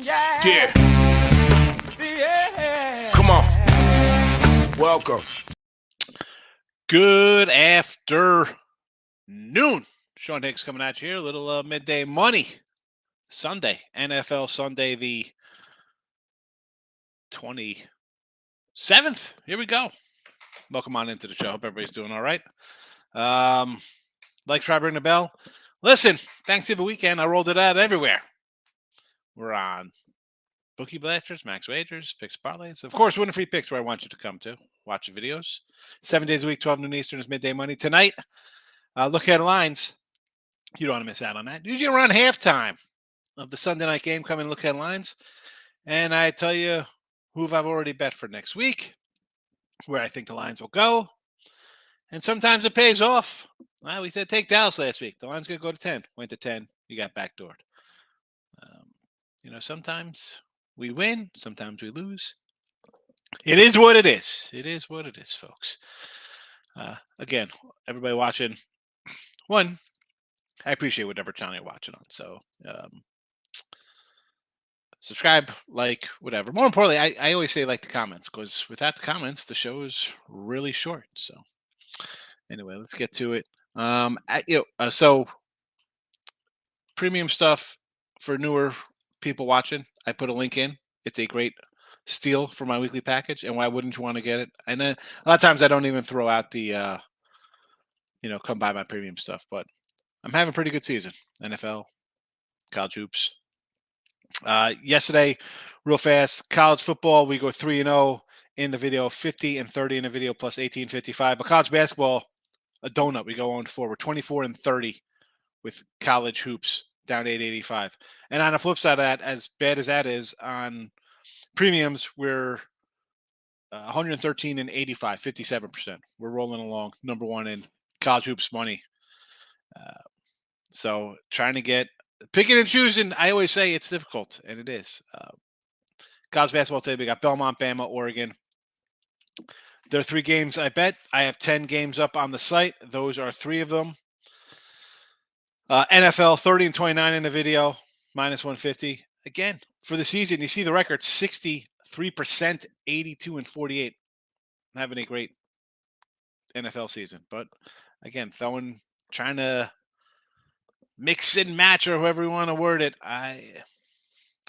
Yeah. Come on. Welcome. Good afternoon. Sean Higgs coming at you here. A little midday money. Sunday. NFL Sunday the 27th. Here we go. Welcome on into the show. Hope everybody's doing all right. Like, try ring the bell. Listen, Thanksgiving weekend, I rolled it out everywhere. We're on Bookie Blasters, Max Wagers, Picks Parlays. Of course, Winning Free Picks, where I want you to come to. Watch the videos. 7 days a week, 12 noon Eastern is midday money. Tonight, look at lines. You don't want to miss out on that. Usually around halftime of the Sunday night game, come and look at lines. And I tell you who I've already bet for next week, where I think the lines will go. And sometimes it pays off. We said take Dallas last week. The line's going to go to 10. Went to 10. You got backdoored. Sometimes we win. Sometimes we lose. It is what it is. It is what it is, folks. Again, everybody watching, one, I appreciate whatever channel you're watching on. So subscribe, like, whatever. More importantly, I always say like the comments, because without the comments, the show is really short. So anyway, let's get to it. So premium stuff for newer people watching, I put a link in. It's a great steal for my weekly package, and why wouldn't you want to get it? And then a lot of times I don't even throw out the come buy my premium stuff, but I'm having a pretty good season. NFL, college hoops. Yesterday, real fast, college football, we go 3-0 in the video, 50-30 in the video, plus 18-55. But college basketball, a donut, we go on 4. We're 24-30 with college hoops, down 885. And on the flip side of that, as bad as that is, on premiums, we're 113-85, 57%. We're rolling along, number one in college hoops money. So trying to get picking and choosing, I always say it's difficult, and it is. College basketball today, we got Belmont, Bama, Oregon. There are 3 games I bet. I have 10 games up on the site. Those are 3 of them. NFL 30-29 in the video, minus 150. Again, for the season, you see the record 63%, 82-48. Having a great NFL season. But again, trying to mix and match, or however you want to word it. I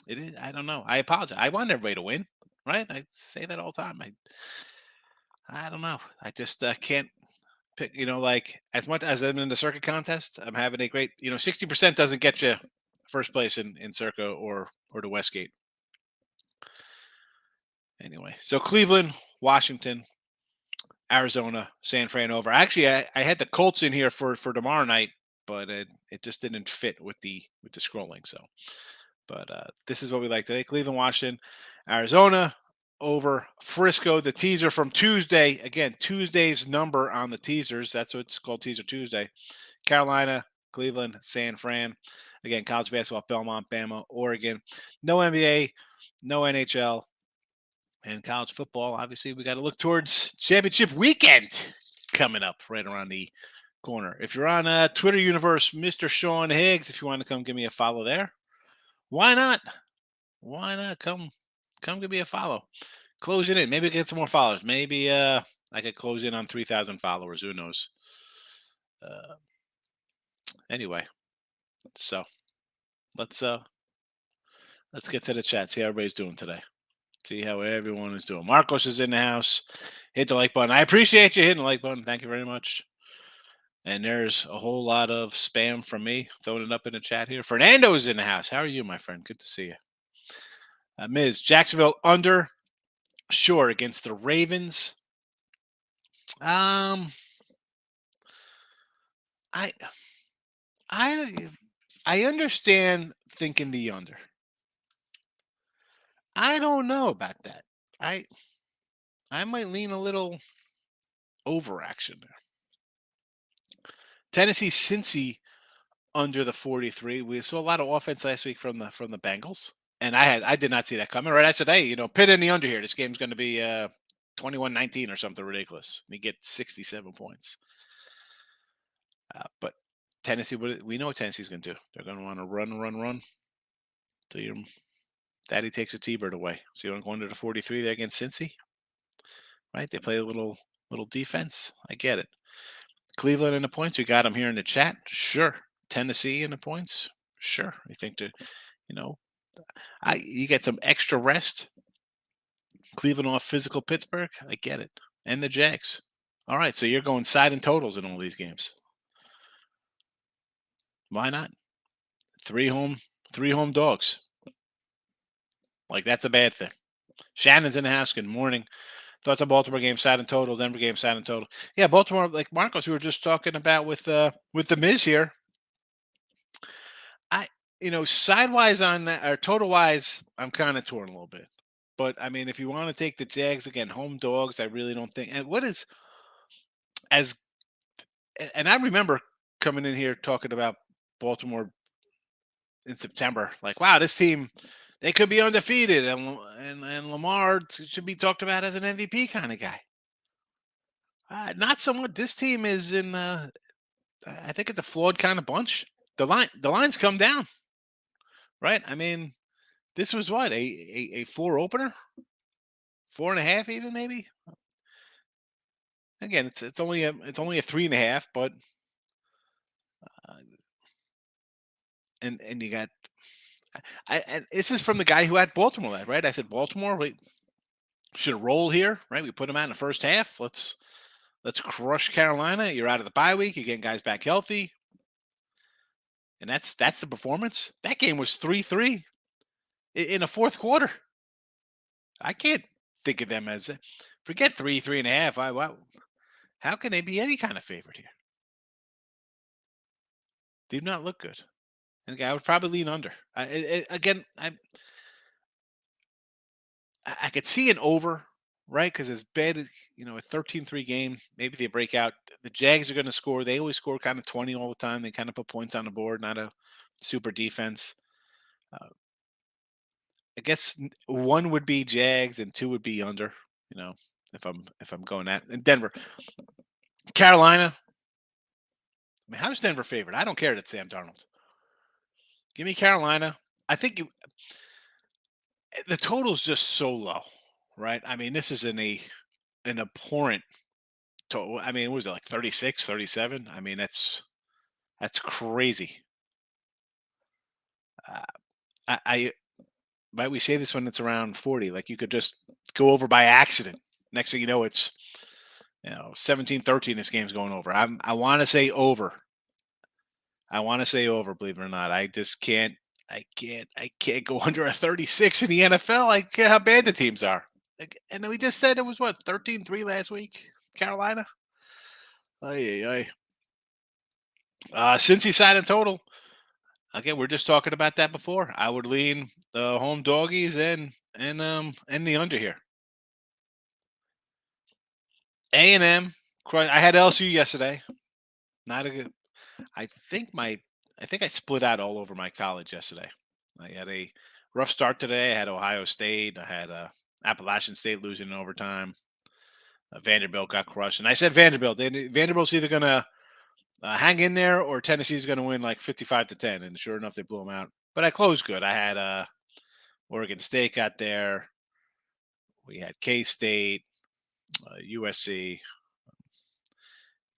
don't know. I apologize. I want everybody to win, right? I say that all the time. I don't know. I just can't pick, like, as much as I'm in the circuit contest, I'm having a great, 60% doesn't get you first place in circa or the Westgate. Anyway, so Cleveland, Washington, Arizona, San Fran over. Actually, I had the Colts in here for tomorrow night, but it just didn't fit with the scrolling. So, but this is what we like today: Cleveland, Washington, Arizona over Frisco. The teaser from Tuesday. Again, Tuesday's number on the teasers. That's what it's called, Teaser Tuesday. Carolina, Cleveland, San Fran. Again, college basketball: Belmont, Bama, Oregon. No NBA, no NHL. And college football, obviously, we got to look towards championship weekend coming up right around the corner. If you're on Twitter universe, Mr. Sean Higgs, if you want to come give me a follow there, why not? Why not come give me a follow? Close it in. Maybe get some more followers. Maybe I could close in on 3,000 followers. Who knows? Anyway, so let's get to the chat. See how everybody's doing today. See how everyone is doing. Marcos is in the house. Hit the like button. I appreciate you hitting the like button. Thank you very much. And there's a whole lot of spam from me throwing it up in the chat here. Fernando's in the house. How are you, my friend? Good to see you. Ms. Jacksonville under. Sure, against the Ravens. I understand thinking the under. I don't know about that. I might lean a little overaction there. Tennessee, Cincy under the 43. We saw a lot of offense last week from the Bengals, and I did not see that coming. Right, I said, hey, Pitt in the under here. This game's going to be 21-19 or something ridiculous. We get 67 points. But Tennessee, we know what Tennessee's going to do. They're going to want to run till Daddy takes a T-bird away. So you want to go under the 43 there against Cincy, right? They play a little defense. I get it. Cleveland in the points. We got them here in the chat. Sure. Tennessee in the points. Sure. You think that, you know, you get some extra rest. Cleveland off physical Pittsburgh. I get it. And the Jags. All right. So you're going side and totals in all these games. Why not? Three home dogs. Like, that's a bad thing. Shannon's in the house. Good morning. Thoughts on Baltimore game side and total, Denver game side and total. Yeah, Baltimore, like Marcos, we were just talking about with the Miz here. Sidewise on that or total wise, I'm kind of torn a little bit. But I mean, if you want to take the Jags again, home dogs, I really don't think. And what is as and I remember coming in here talking about Baltimore in September, like, wow, this team, they could be undefeated, and Lamar should be talked about as an MVP kind of guy. Not so much. This team is in. I think it's a flawed kind of bunch. The lines come down, right? I mean, this was what a 4 opener, 4.5 even maybe. Again, it's only a 3.5, but uh, and you got. And this is from the guy who had Baltimore, right? I said Baltimore, we should roll here, right? We put them out in the first half. Let's crush Carolina. You're out of the bye week. You're getting guys back healthy. And that's the performance. That game was 3-3 in the fourth quarter. I can't think of them as forget 3.5. How can they be any kind of favorite here? Did not look good. And I would probably lean under. Again, I could see an over, right? Because as bad as a 13-3 game, maybe they break out. The Jags are going to score. They always score kind of 20 all the time. They kind of put points on the board, not a super defense. I guess one would be Jags and two would be under. If I'm going at and Denver, Carolina. I mean, how's Denver favored? I don't care that Sam Darnold. Give me Carolina. I think the total's just so low, right? I mean, this is an abhorrent total. I mean, what was it, like 36, 37? I mean, that's crazy. I might we say this when it's around 40? Like, you could just go over by accident. Next thing you know, it's 17-13. This game's going over. I want to say over. Believe it or not. I just can't. I can't go under a 36 in the NFL. I care how bad the teams are. And we just said it was what 13-3 last week, Carolina. Cincy side in total. Again, we're just talking about that before. I would lean the home doggies and the under here. A&M. I had LSU yesterday. Not a good. I think I split out all over my college yesterday. I had a rough start today. I had Ohio State. I had Appalachian State losing in overtime. Vanderbilt got crushed, and I said Vanderbilt. Vanderbilt's either going to hang in there or Tennessee's going to win like 55-10. And sure enough, they blew them out. But I closed good. I had Oregon State got there. We had K-State, USC.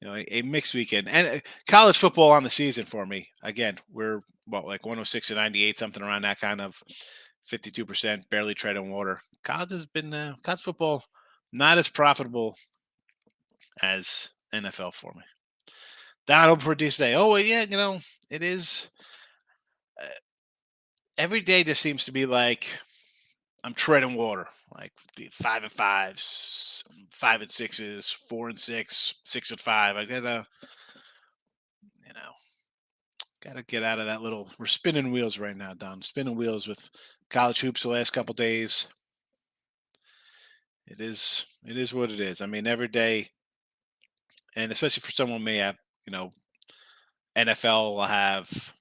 A mixed weekend. And college football on the season for me. Again, we're like 106-98, something around that kind of 52%, barely treading water. College has been college football not as profitable as NFL for me. Down over for this day. Oh, yeah, it is. Every day just seems to be like I'm treading water. Like 5-5s, 5-6s, 4-6, 6-5. I gotta get out of that little. We're spinning wheels right now, Don. Spinning wheels with college hoops the last couple days. It is what it is. I mean, every day, and especially for someone me, NFL will have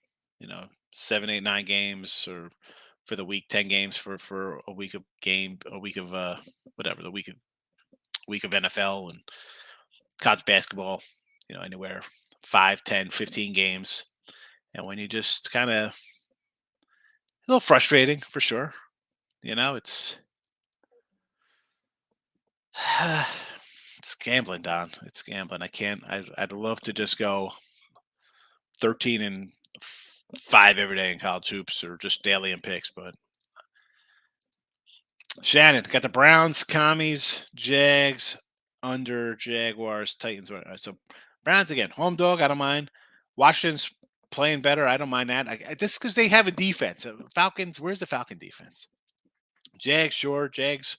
7, 8, 9 games, or for the week 10 games for a week of whatever the week of NFL and college basketball. Anywhere 5, 10, 15 games, and when you just kind of a little frustrating for sure. it's gambling, Don. It's gambling. I can't. I'd love to just go 13-5 every day in college hoops or just daily in picks, but Shannon got the Browns, Commies, Jags, under Jaguars, Titans. So Browns again, home dog. I don't mind. Washington's playing better. I don't mind that. Just because they have a defense. Falcons. Where's the Falcon defense? Jags, sure. Jags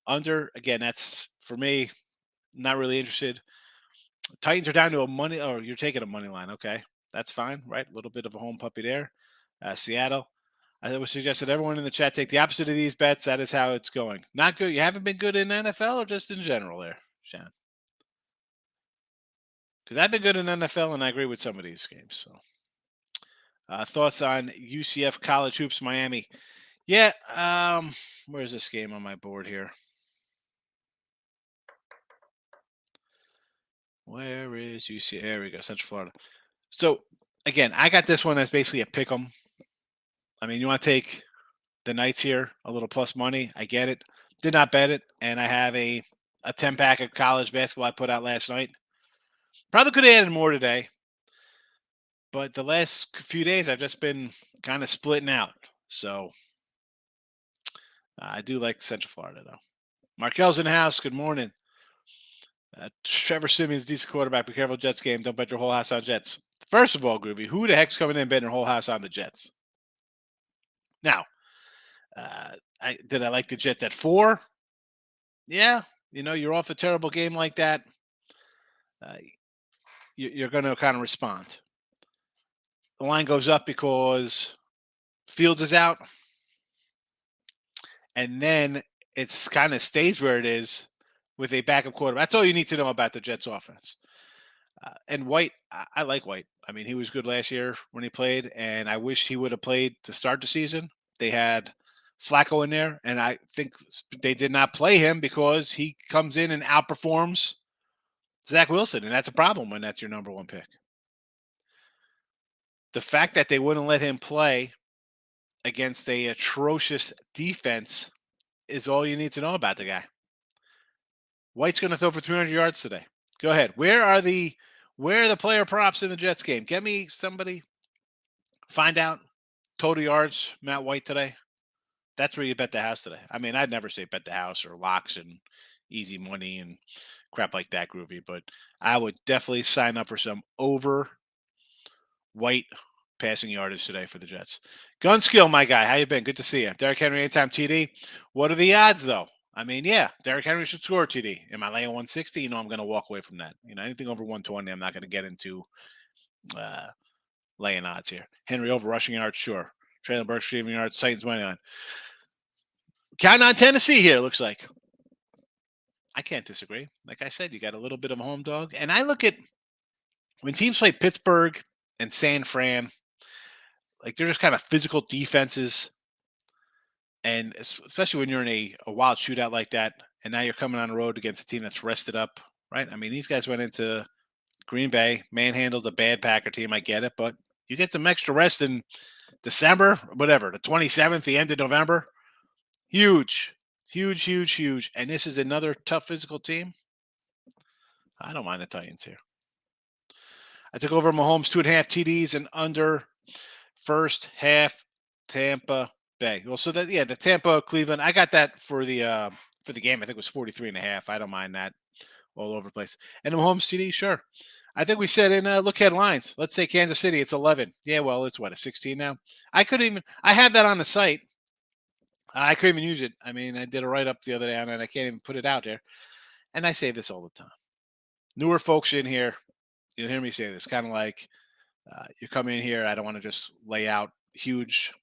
under again. That's for me. Not really interested. Titans are down to a money. Oh, you're taking a money line. Okay, that's fine. Right, a little bit of a home puppy there. Seattle. I would suggest that everyone in the chat take the opposite of these bets. That is how it's going. Not good. You haven't been good in NFL or just in general there, Shan? Because I've been good in NFL and I agree with some of these games. So, thoughts on UCF College Hoops Miami? Yeah. Where's this game on my board here? Where is UCF? There we go, Central Florida. So again, I got this one as basically a pick 'em. I mean, you want to take the Knights here, a little plus money. I get it. Did not bet it, and I have a 10-pack of college basketball I put out last night. Probably could have added more today, but the last few days I've just been kind of splitting out. So I do like Central Florida though. Markel's in the house. Good morning. Trevor Simeon's decent quarterback. Be careful, Jets game. Don't bet your whole house on Jets. First of all, Groovy, who the heck's coming in betting their whole house on the Jets? Now, did I like the Jets at 4? Yeah, you're off a terrible game like that. You're going to kind of respond. The line goes up because Fields is out, and then it's kind of stays where it is with a backup quarterback. That's all you need to know about the Jets offense. And White, I like White. I mean, he was good last year when he played, and I wish he would have played to start the season. They had Flacco in there, and I think they did not play him because he comes in and outperforms Zach Wilson, and that's a problem when that's your number one pick. The fact that they wouldn't let him play against a atrocious defense is all you need to know about the guy. White's going to throw for 300 yards today. Go ahead. Where are the player props in the Jets game? Get me somebody. Find out total yards Matt White today. That's where you bet the house today. I mean, I'd never say bet the house or locks and easy money and crap like that, Groovy, but I would definitely sign up for some over White passing yardage today for the Jets. Gun skill, my guy. How you been? Good to see you. Derrick Henry anytime TD. What are the odds, though? I mean, yeah, Derrick Henry should score a TD. Am I laying 160? I'm going to walk away from that. Anything over 120, I'm not going to get into laying odds here. Henry over rushing yards, sure. Traylon Burks receiving yards, Titans money line. Counting on Tennessee here, looks like. I can't disagree. Like I said, you got a little bit of a home dog. And I look at when teams play Pittsburgh and San Fran, like they're just kind of physical defenses. And especially when you're in a wild shootout like that, and now you're coming on the road against a team that's rested up, right? I mean, these guys went into Green Bay, manhandled a bad Packer team. I get it, but you get some extra rest in December, whatever, the 27th, the end of November. Huge, huge, huge, huge. And this is another tough physical team. I don't mind the Titans here. I took over Mahomes 2.5 TDs and under first half Tampa Bay. Well, so that the Tampa Cleveland. I got that for the game. I think it was 43.5. I don't mind that all over the place. And the Mahomes TD, sure. I think we said in look at lines. Let's say Kansas City, it's 11. Yeah, well, it's what, a 16 now. I have that on the site. I couldn't even use it. I mean, I did a write up the other day on it. I can't even put it out there. And I say this all the time. Newer folks in here, you'll hear me say this. Kind of like you come in here. I don't want to just lay out huge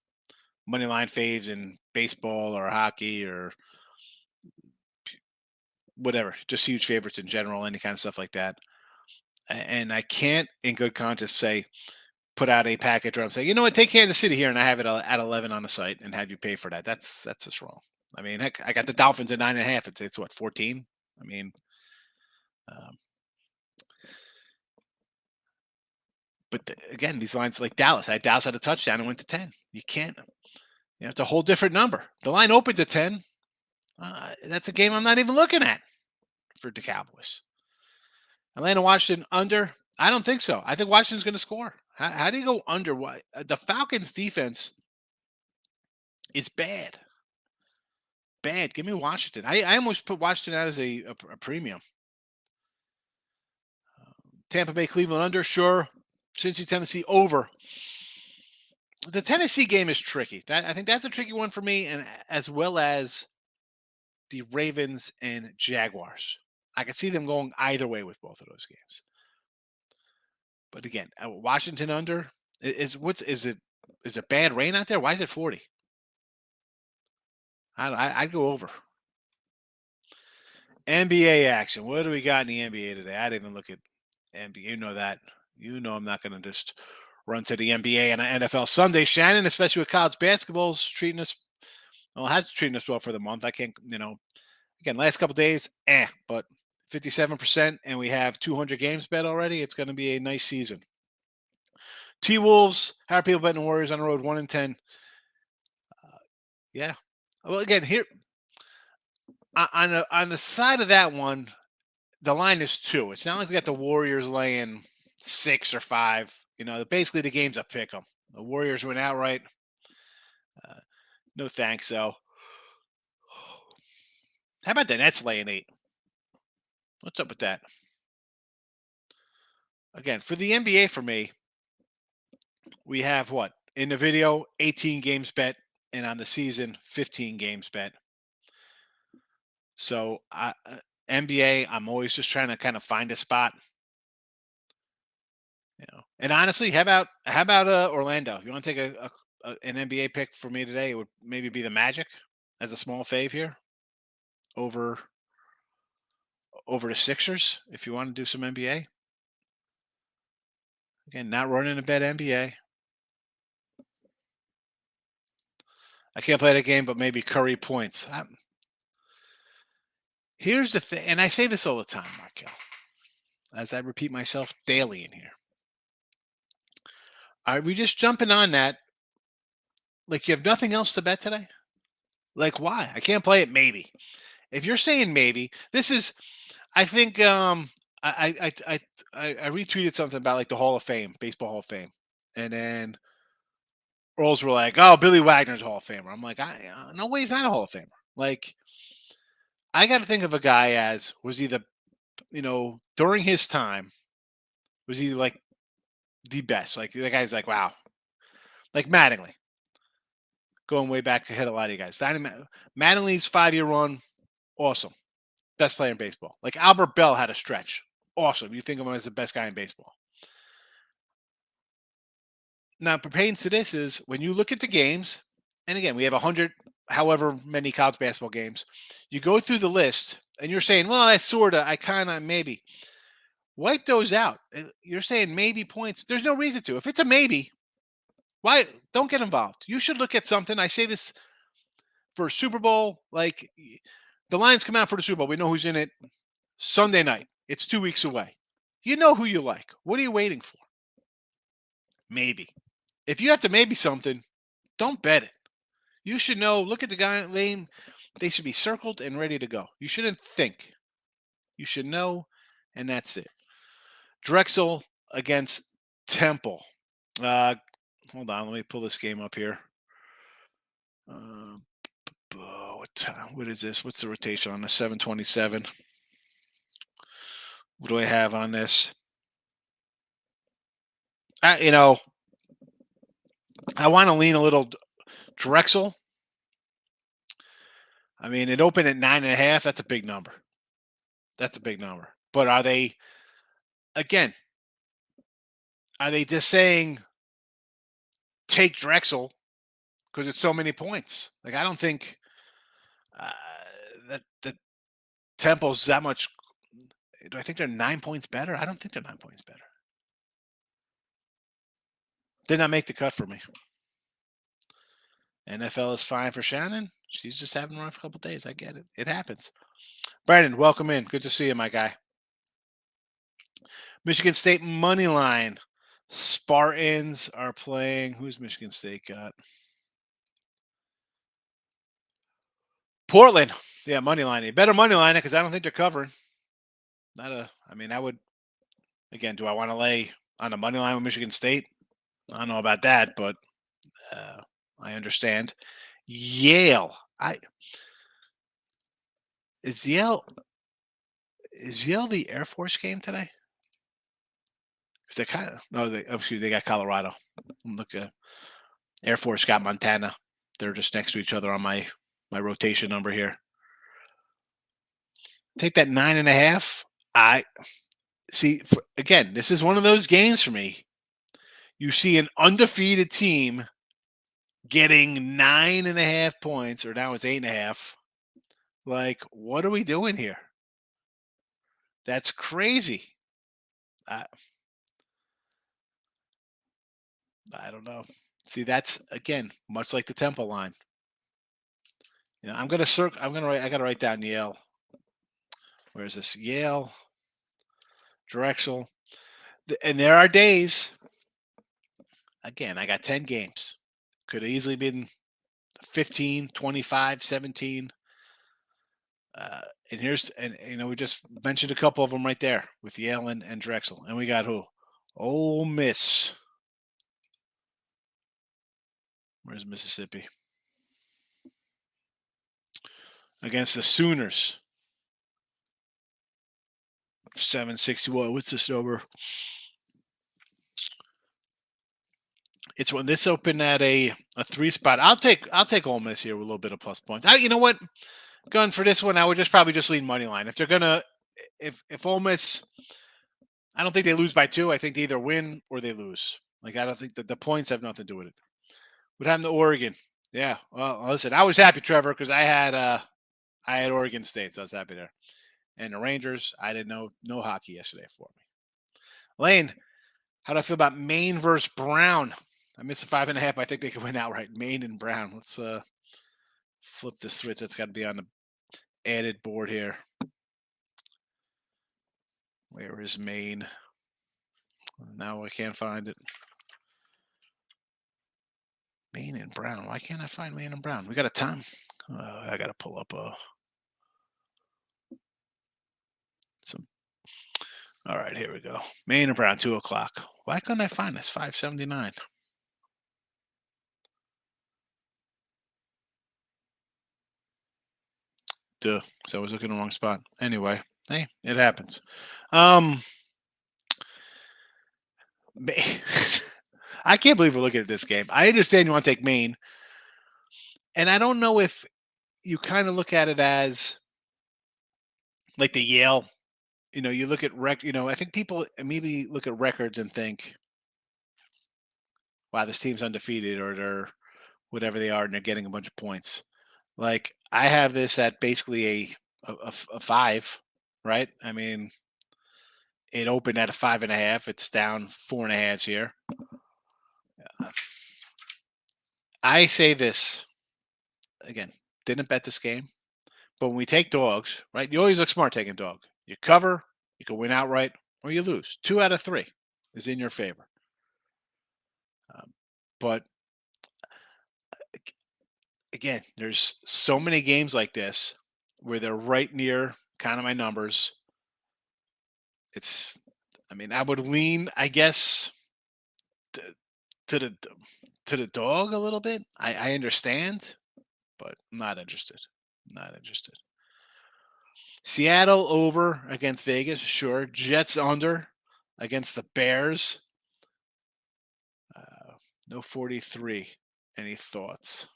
money line faves in baseball or hockey or whatever. Just huge favorites in general, any kind of stuff like that. And I can't, in good conscience, put out a package where I'm saying, you know what, take Kansas City here, and I have it at 11 on the site and have you pay for that. That's just wrong. I mean, heck, I got the Dolphins at 9.5. It's what, 14? I mean, but again, these lines like Dallas. I had Dallas had a touchdown and went to 10. You can't. It's a whole different number. The line opens at 10. That's a game I'm not even looking at for the Cowboys. Atlanta Washington under. I don't think so. I think Washington's going to score. How do you go under? What the Falcons' defense is bad. Bad. Give me Washington. I almost put Washington out as a premium. Tampa Bay, Cleveland under. Sure. Cincy, Tennessee over. The Tennessee game is tricky. I think that's a tricky one for me, and as well as the Ravens and Jaguars. I could see them going either way with both of those games. But again, Washington under is it bad rain out there? Why is it 40? I'd go over. NBA action. What do we got in the NBA today? I didn't even look at NBA. You know that. You know I'm not going to just run to the NBA and NFL Sunday, Shannon, especially with college basketball's treating us. Well, it has treated us well for the month. I can't, again, last couple days, but 57%, and we have 200 games bet already. It's going to be a nice season. T-Wolves, how are people betting the Warriors on the road? 1-10. Yeah. Well, again, here on the side of that one, the line is 2. It's not like we got the Warriors laying 6 or 5. Basically the game's a pick 'em. The Warriors went outright. No thanks, though. How about the Nets laying 8? What's up with that? Again, for the NBA, for me, we have what? In the video, 18 games bet, and on the season, 15 games bet. So, NBA, I'm always just trying to kind of find a spot. And honestly, how about Orlando? You want to take an NBA pick for me today? It would maybe be the Magic as a small fave here over the Sixers if you want to do some NBA. Again, not running a bet NBA. I can't play that game, but maybe Curry points. Here's the thing, and I say this all the time, Markel, as I repeat myself daily in here. Are we just jumping on that? Like you have nothing else to bet today? Like why? I can't play it maybe. If you're saying maybe, this is, I think I retweeted something about like the Hall of Fame, Baseball Hall of Fame, and then Rolls were like, "Oh, Billy Wagner's a Hall of Famer." I'm like, no way, he's not a Hall of Famer. Like, I got to think of a guy as was he the, during his time, was he like the best? Like the guy's like, wow, like Mattingly, going way back ahead of a lot of you guys. Mattingly's 5-year run, awesome, best player in baseball. Like Albert Bell had a stretch, awesome. You think of him as the best guy in baseball. Now, pertains to this is when you look at the games, and again, we have 100, however many college basketball games. You go through the list, and you're saying, well, I sorta, I kind of, maybe. Wipe those out. You're saying maybe points. There's no reason to. If it's a maybe, why don't get involved? You should look at something. I say this for Super Bowl. Like the Lions come out for the Super Bowl. We know who's in it Sunday night. It's 2 weeks away. You know who you like. What are you waiting for? Maybe. If you have to maybe something, don't bet it. You should know. Look at the guy lane. They should be circled and ready to go. You shouldn't think. You should know, and that's it. Drexel against Temple. Hold on, let me pull this game up here. What time? What is this? What's the rotation on the 727? What do I have on this? I want to lean a little Drexel. I mean, it opened at 9.5. That's a big number. But are they just saying take Drexel because it's so many points? Like I don't think that Temple's that much. Do I think they're 9 points better? I don't think they're 9 points better. Did not make the cut for me. NFL is fine for Shannon. She's just having a rough couple days. I get it. It happens. Brandon, welcome in. Good to see you, my guy. Michigan State money line. Spartans are playing. Who's Michigan State got? Portland. Yeah, money line. Better money line it because I don't think they're covering. I mean, I would, again, do I want to lay on a money line with Michigan State? I don't know about that, but I understand. Yale. Is Yale is Yale the Air Force game today? Is they kind of no? They got Colorado. Look, Air Force got Montana. They're just next to each other on my rotation number here. Take that 9.5. I see. Again, this is one of those games for me. You see an undefeated team getting 9.5 points, or now it's 8.5. Like, what are we doing here? That's crazy. I don't know. See, that's again much like the Temple line. You know, I'm gonna circle. I gotta write down Yale. Where is this? Yale, Drexel, and there are days. Again, I got 10 games. Could have easily been 15, 25, 17. And we just mentioned a couple of them right there with Yale and Drexel. And we got who? Ole Miss. Where's Mississippi? Against the Sooners. 761. What's this number? It's when this opened at a 3 spot. I'll take Ole Miss here with a little bit of plus points. You know what? Going for this one, I would probably just lean money line. If they're gonna, if Ole Miss, I don't think they lose by 2. I think they either win or they lose. Like I don't think that the points have nothing to do with it. What happened to Oregon? Yeah. Well, listen, I was happy, Trevor, because I had Oregon State, so I was happy there. And the Rangers, I didn't know no hockey yesterday for me. Lane, how do I feel about Maine versus Brown? I missed a 5.5. I think they can win outright. Maine and Brown. Let's flip the switch. That's got to be on the added board here. Where is Maine? Now I can't find it. Maine and Brown. Why can't I find Maine and Brown? We got a time. I got to pull up some. All right, here we go. Maine and Brown, 2 o'clock. Why couldn't I find this? 579. Duh. So I was looking in the wrong spot. Anyway, hey, it happens. I can't believe we're looking at this game. I understand you want to take Maine. And I don't know if you kind of look at it as like the Yale, you look at I think people immediately look at records and think, wow, this team's undefeated or they're whatever they are and they're getting a bunch of points. Like I have this at basically a 5, right? I mean, it opened at a 5.5. It's down 4.5 here. I say this again, didn't bet this game, but when we take dogs, right? You always look smart taking dog. You cover, you can win outright, or you lose. 2 out of 3 is in your favor. But again, there's so many games like this where they're right near kind of my numbers. I would lean, I guess, to the dog a little bit. I understand, but I'm not interested. Not interested. Seattle over against Vegas, sure. Jets under against the Bears. No 43. Any thoughts?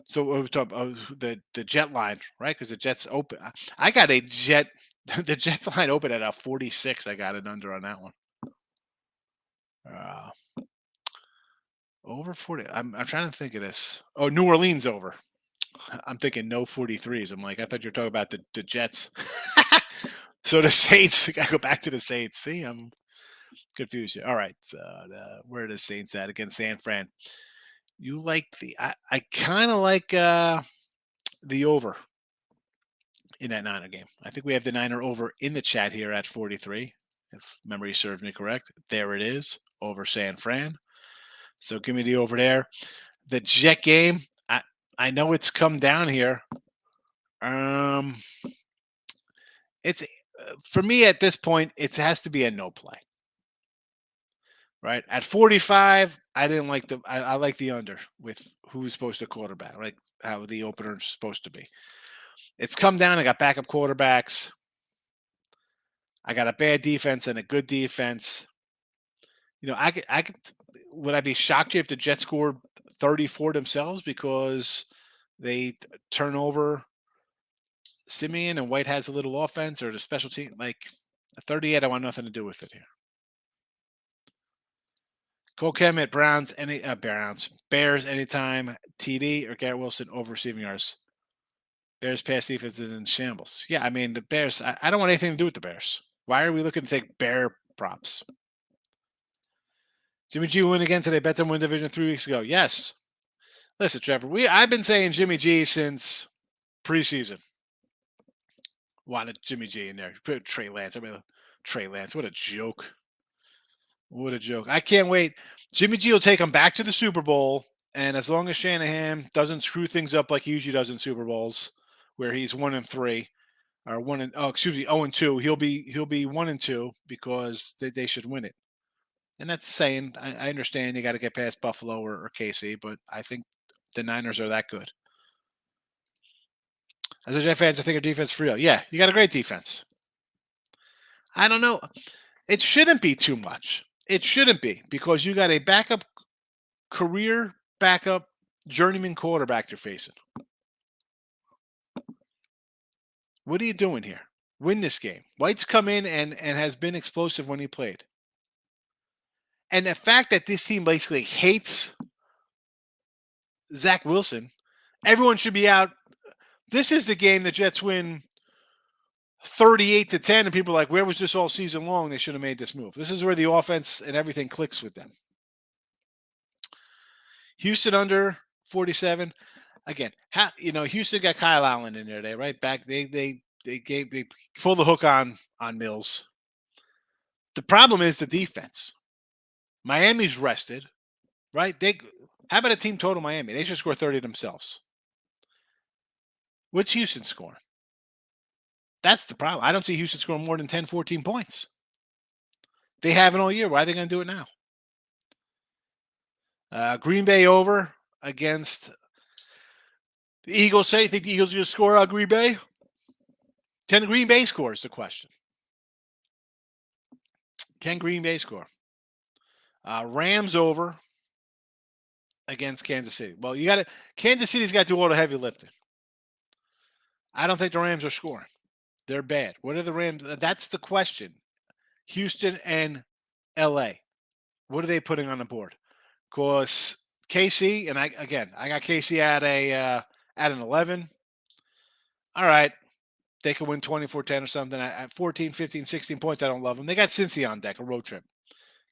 So we're talking about the Jet line, right? Because the Jets open. I got a Jet. The Jets line open at a 46. I got it under on that one. Over 40. I'm trying to think of this. Oh, New Orleans over. I'm thinking no 43s. I'm like, I thought you were talking about the Jets. So the Saints. I got to go back to the Saints. See, I'm confused here. All right. Where are the Saints at against San Fran? You like I kind of like the over in that Niner game. I think we have the Niner over in the chat here at 43. If memory serves me correct. There it is. Over San Fran. So give me the over there. The Jet game. I know it's come down here. Um, it's for me at this point, it has to be a no play. Right at 45, I didn't like I like the under with who's supposed to quarterback, right? How the opener is supposed to be. It's come down. I got backup quarterbacks. I got a bad defense and a good defense. I could. Would I be shocked if the Jets scored 34 themselves because they turn over Simeon and White has a little offense or the special team? Like a 38, I want nothing to do with it here. Cole Kemet, Bears anytime, TD or Garrett Wilson over receiving yards. Bears pass defense is in shambles. Yeah, I mean the Bears. I don't want anything to do with the Bears. Why are we looking to take Bear props? Jimmy G win again today. Bet them win division 3 weeks ago. Yes. Listen, Trevor. I've been saying Jimmy G since preseason. Wanted Jimmy G in there. Put Trey Lance. Trey Lance. What a joke. What a joke. I can't wait. Jimmy G will take him back to the Super Bowl. And as long as Shanahan doesn't screw things up like he usually does in Super Bowls, where he's 1-3, or 0-2, he'll be 1-2 because they should win it. And that's saying I understand you got to get past Buffalo or KC, but I think the Niners are that good. As a Jet fans, I think our defense is real. Yeah, you got a great defense. I don't know. It shouldn't be too much. It shouldn't be because you got a career backup journeyman quarterback you're facing. What are you doing here? Win this game. White's come in and has been explosive when he played. And the fact that this team basically hates Zach Wilson, everyone should be out. This is the game the Jets win 38-10, and people are like, where was this all season long? They should have made this move. This is where the offense and everything clicks with them. Houston under 47. Again, Houston got Kyle Allen in there today, right? Back they pulled the hook on Mills. The problem is the defense. Miami's rested, right? How about a team total Miami? They should score 30 themselves. What's Houston scoring? That's the problem. I don't see Houston scoring more than 10, 14 points. They haven't all year. Why are they going to do it now? Green Bay over against the Eagles. You think the Eagles are going to score on Green Bay? Can Green Bay score is the question. Can Green Bay score? Rams over against Kansas City. Well, Kansas City's got to do all the heavy lifting. I don't think the Rams are scoring. They're bad. What are the Rams? That's the question. Houston and LA. What are they putting on the board? Because KC, and I got KC at an 11. All right. They could win 24-10 or something. At 14, 15, 16 points, I don't love them. They got Cincy on deck, a road trip.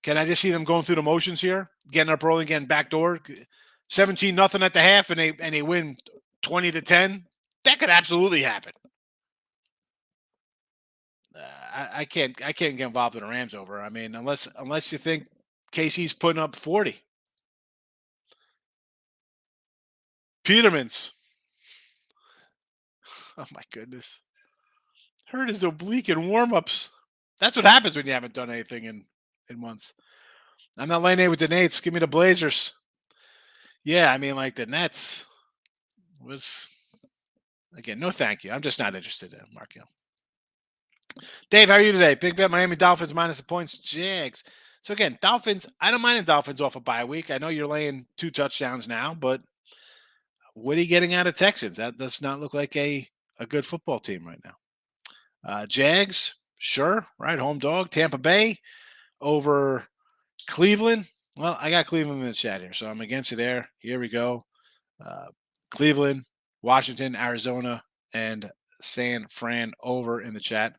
Can I just see them going through the motions here? Getting up early, getting backdoor. 17-0 at the half, and they win 20-10. That could absolutely happen. I can't get involved in the Rams over. I mean, unless you think KC's putting up 40. Peterman's. Oh my goodness. Hurt his oblique in warm-ups. That's what happens when you haven't done anything in months. I'm not laying in with the Nates. Give me the Blazers. Yeah, I mean, like the Nets was again, no thank you. I'm just not interested in Mark Hill. Dave, how are you today? Big bet Miami Dolphins minus the points. Jags. So again, Dolphins, I don't mind the Dolphins off a bye week. I know you're laying 2 touchdowns now, but what are you getting out of Texans? That does not look like a good football team right now. Jags, sure, right? Home dog. Tampa Bay over Cleveland. Well, I got Cleveland in the chat here, so I'm against it there. Here we go. Cleveland, Washington, Arizona, and San Fran over in the chat.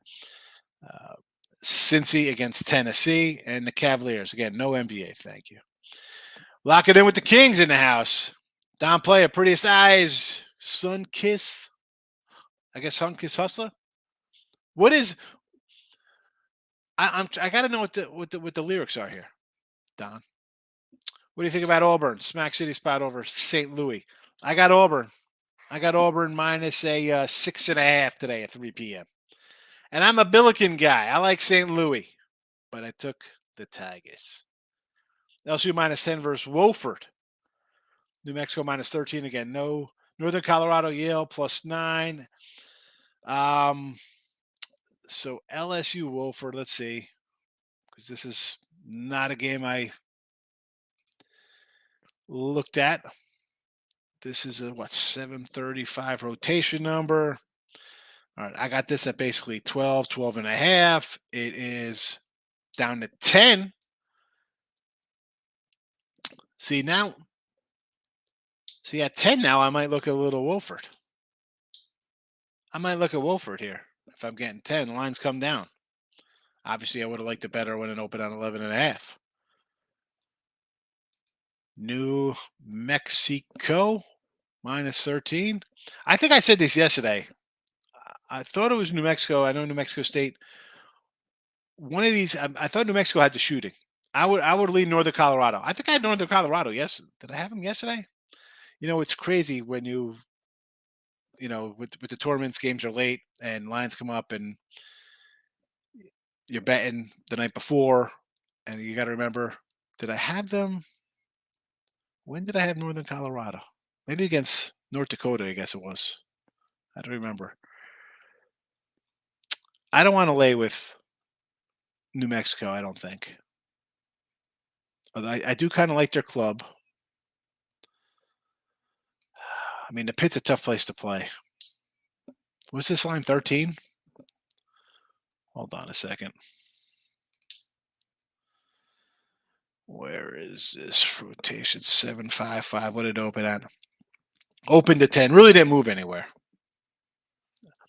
Cincy against Tennessee and the Cavaliers. Again, no NBA. Thank you. Lock it in with the Kings in the house. Don Player, prettiest eyes. Sun Kiss. I guess Sun Kiss Hustler. What is? I got to know what the lyrics are here, Don. What do you think about Auburn? Smack City spot over St. Louis. I got Auburn. I got Auburn minus a 6.5 today at 3 p.m. And I'm a Billiken guy. I like St. Louis, but I took the Tigers. LSU minus 10 versus Wofford. New Mexico minus 13 again. No. Northern Colorado, Yale plus 9. Um, so LSU Wofford, let's see, because this is not a game I looked at. This is a 735 rotation number. All right, I got this at basically 12, 12 and a half. It is down to 10. See at 10 now, I might look a little Wolford. I might look at Wolford here. If I'm getting 10, lines come down. Obviously, I would have liked it better when it opened on 11 and a half. New Mexico minus 13. I think I said this yesterday. I thought it was New Mexico. I know New Mexico State. One of these, I thought New Mexico had the shooting. I would lean Northern Colorado. I think I had Northern Colorado. Yes, did I have them yesterday? It's crazy when with the tournaments, games are late and lines come up and you're betting the night before, and you got to remember, did I have them? When did I have Northern Colorado? Maybe against North Dakota, I guess it was. I don't remember. I don't want to lay with New Mexico, I don't think. Although I do kind of like their club. I mean, the Pit's a tough place to play. What's this line, 13? Hold on a second. Where is this rotation? 755. What did it open at? Opened to 10. Really didn't move anywhere.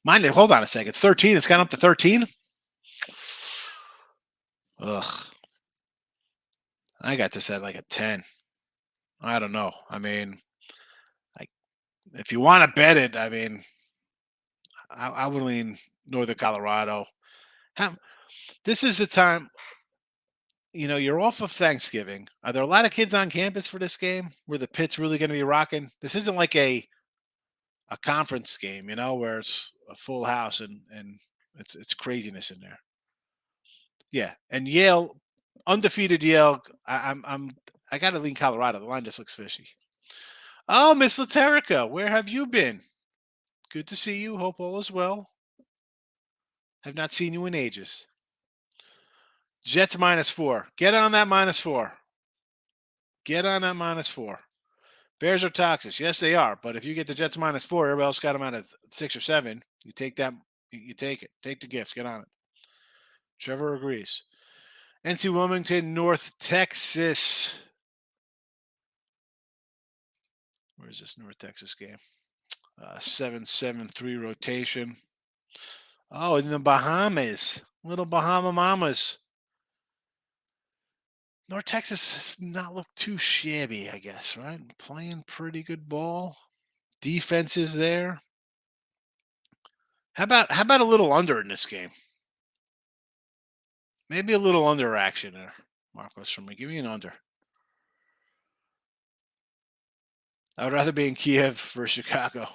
Hold on a second. It's 13. It's gone up to 13. Ugh. I got this at like a 10. I don't know. I mean, if you want to bet it, I mean, I would lean Northern Colorado. This is the time, you're off of Thanksgiving. Are there a lot of kids on campus for this game where the Pit's really going to be rocking? This isn't like a conference game, where it's a full house and it's craziness in there. Yeah, and Yale, undefeated Yale. I got to lean Colorado. The line just looks fishy. Oh, Miss Laterica, where have you been? Good to see you. Hope all is well. Have not seen you in ages. Jets minus 4. Get on that minus 4. Get on that minus 4. Bears are toxic. Yes, they are. But if you get the Jets minus 4, everybody else got them at 6 or 7. You take that. You take it. Take the gifts. Get on it. Trevor agrees. NC Wilmington, North Texas. Where's this North Texas game? 7-7-3 rotation. Oh, in the Bahamas. Little Bahama Mamas. North Texas does not look too shabby, I guess, right? Playing pretty good ball. Defense is there. How about a little under in this game? Maybe a little under action there, Marcos, from me. Give me an under. I would rather be in Kiev versus Chicago.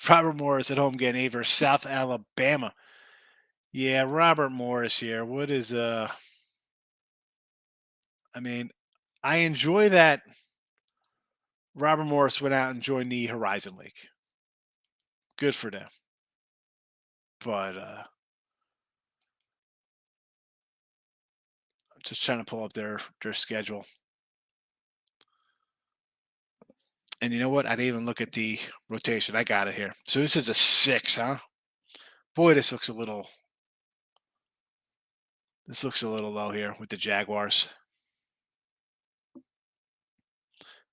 Robert Morris at home getting 8 versus South Alabama. Yeah, Robert Morris here. What is I mean, I enjoy that Robert Morris went out and joined the Horizon League. Good for them. But I'm just trying to pull up their schedule. And you know what? I didn't even look at the rotation. I got it here. So this is a 6, huh? Boy, this looks a little low here with the Jaguars.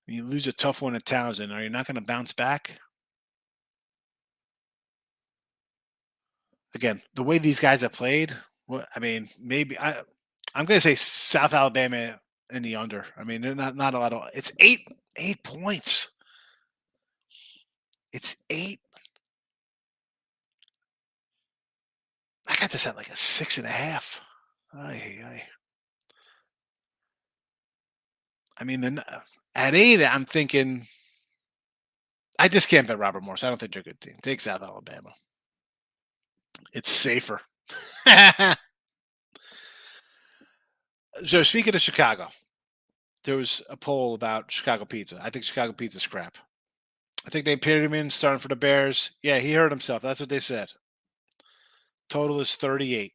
You lose a tough one at Townsend. Are you not going to bounce back? Again, the way these guys have played, maybe I'm going to say South Alabama in the under. I mean, they're not a lot of. It's 8 points. It's 8. I got this at like a 6.5. I mean, then at 8, I'm thinking I just can't bet Robert Morris. I don't think they're a good team. Take South Alabama. It's safer. So speaking of Chicago, there was a poll about Chicago pizza. I think Chicago pizza's crap. I think they pitted him in starting for the Bears. Yeah, he hurt himself. That's what they said. Total is 38.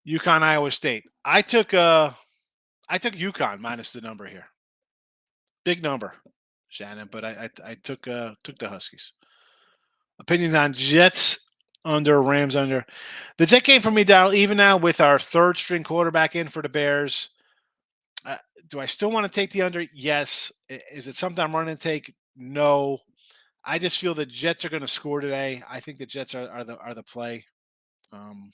UConn, Iowa State. I took UConn minus the number here. Big number, Shannon. But I took the Huskies. Opinions on Jets under, Rams under. The Jet game for me, Darryl. Even now with our third string quarterback in for the Bears, do I still want to take the under? Yes. Is it something I'm running to take? No. I just feel the Jets are going to score today. I think the Jets are the play. Um,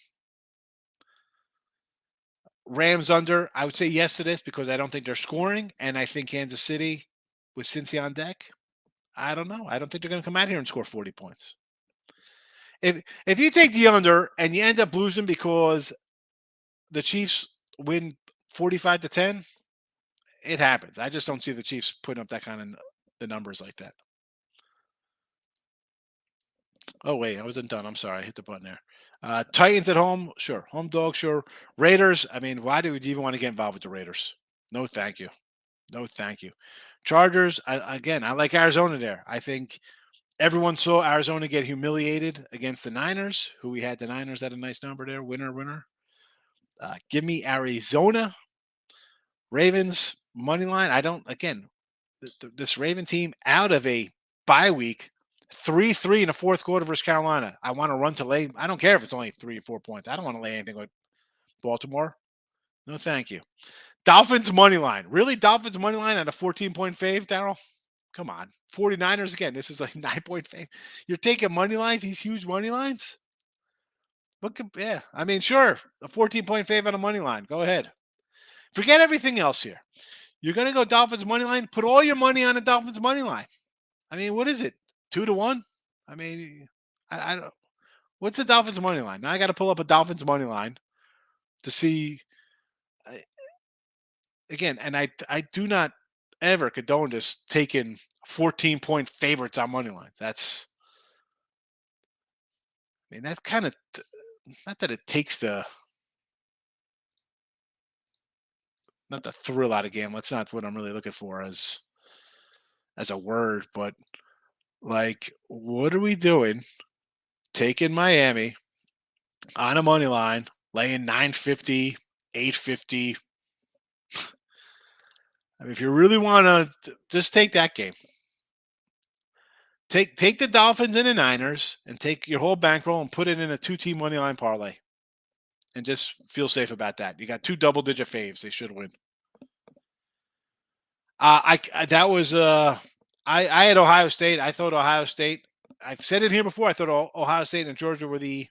Rams under. I would say yes to this because I don't think they're scoring, and I think Kansas City with Cincy on deck. I don't know. I don't think they're going to come out here and score 40 points. If you take the under and you end up losing because the Chiefs win 45-10, it happens. I just don't see the Chiefs putting up that kind of the numbers like that. Oh wait, I wasn't done. I'm sorry, I hit the button there. Titans at home, sure. Home dog, sure. Raiders. I mean, why do we even want to get involved with the Raiders? No, thank you. No, thank you. Chargers. I like Arizona there. I think everyone saw Arizona get humiliated against the Niners, who we had the Niners at a nice number there. Winner, winner. Give me Arizona. Ravens money line. I don't. Again, this Raven team out of a bye week, 3-3 in the fourth quarter versus Carolina. I want to run to lay. I don't care if it's only 3 or 4 points. I don't want to lay anything with Baltimore. No, thank you. Dolphins money line. Really, Dolphins money line at a 14-point fave, Darryl? Come on. 49ers again. This is like 9-point fave. You're taking money lines, these huge money lines? Yeah. I mean, sure. A 14-point fave on a money line. Go ahead. Forget everything else here. You're going to go Dolphins money line. Put all your money on the Dolphins money line. I mean, what is it? 2-1? I mean, I don't. What's the Dolphins money line? Now I got to pull up a Dolphins money line to see. Again, and I do not ever condone just taking 14-point favorites on money lines. I mean, that's kind of not that it takes not the thrill out of game. That's not what I'm really looking for as a word, but like, what are we doing? Taking Miami on a money line, laying 950, 850. I mean, if you really want to, just take that game. Take the Dolphins and the Niners and take your whole bankroll and put it in a 2-team money line parlay, and just feel safe about that. You got 2 double-digit faves; they should win. I that was I had Ohio State. I thought Ohio State. I've said it here before. I thought Ohio State and Georgia were the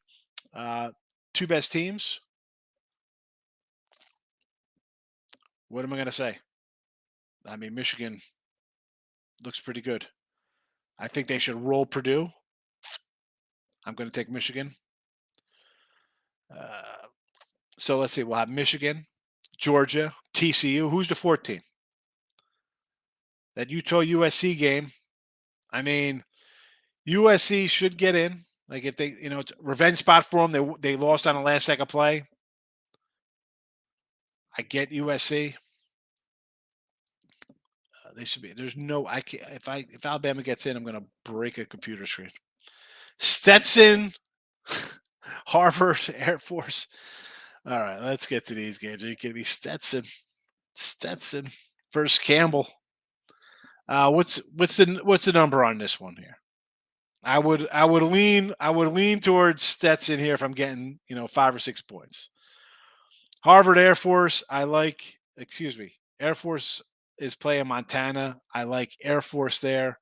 2 best teams. What am I going to say? I mean, Michigan looks pretty good. I think they should roll Purdue. I'm going to take Michigan. So let's see. We'll have Michigan, Georgia, TCU. Who's the 14? That Utah USC game. I mean, USC should get in. Like if they, it's a revenge spot for them. They lost on a last second play. I get USC. They should be. There's no. I can't. If Alabama gets in, I'm going to break a computer screen. Stetson, Harvard, Air Force. All right, let's get to these games. Are you kidding me? Stetson versus Campbell. What's the number on this one here? I would lean towards Stetson here if I'm getting 5 or 6 points. Harvard Air Force. I like. Excuse me. Air Force is playing Montana. I like Air Force there.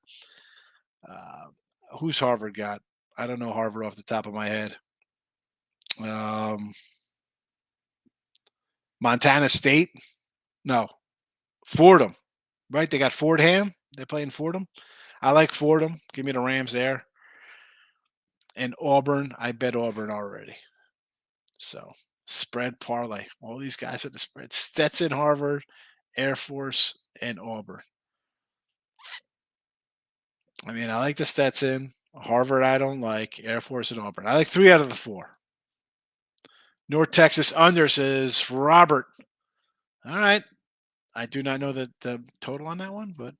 Who's Harvard got? I don't know Harvard off the top of my head. Montana State? No. Fordham. Right? They got Fordham. They're playing Fordham. I like Fordham. Give me the Rams there. And Auburn. I bet Auburn already. So spread parlay. All these guys at the spread. Stetson, Harvard, Air Force, and Auburn. I mean, I like the Stetson. Harvard, I don't like. Air Force and Auburn. I like 3 out of the 4. North Texas under, says Robert. All right. I do not know the total on that one, but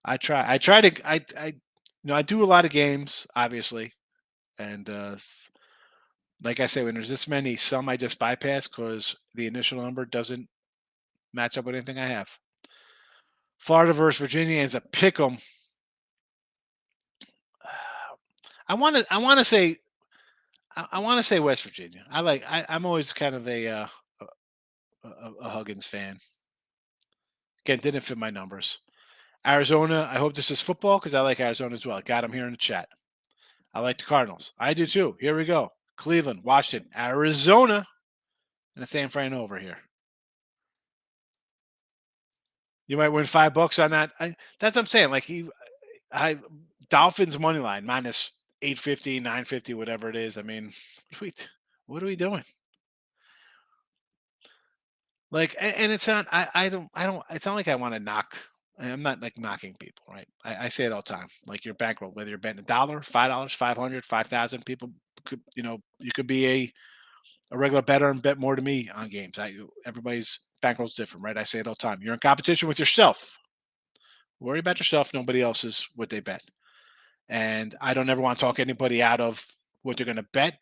I try. I try to. I do a lot of games, obviously, and like I say, when there's this many, some I just bypass because the initial number doesn't match up with anything I have. Florida versus Virginia is a pick 'em. I want to say I want to say West Virginia. I'm always kind of a Huggins fan. Again, didn't fit my numbers. Arizona. I hope this is football because I like Arizona as well. Got them here in the chat. I like the Cardinals. I do too. Here we go. Cleveland, Washington, Arizona, and a San Fran over here. You might win $5 on that. That's what I'm saying. Like Dolphins money line minus 850, 950, whatever it is. I mean, what are we doing? Like, and it's not. I don't. It's not like I want to knock. I'm not like knocking people, right? I say it all the time. Like your bankroll, whether you're betting $1, $5, 500, 5,000, people could, you could be a regular bettor and bet more to me on games. Everybody's bankroll's different, right? I say it all the time. You're in competition with yourself. Worry about yourself. Nobody else is what they bet. And I don't ever want to talk anybody out of what they're going to bet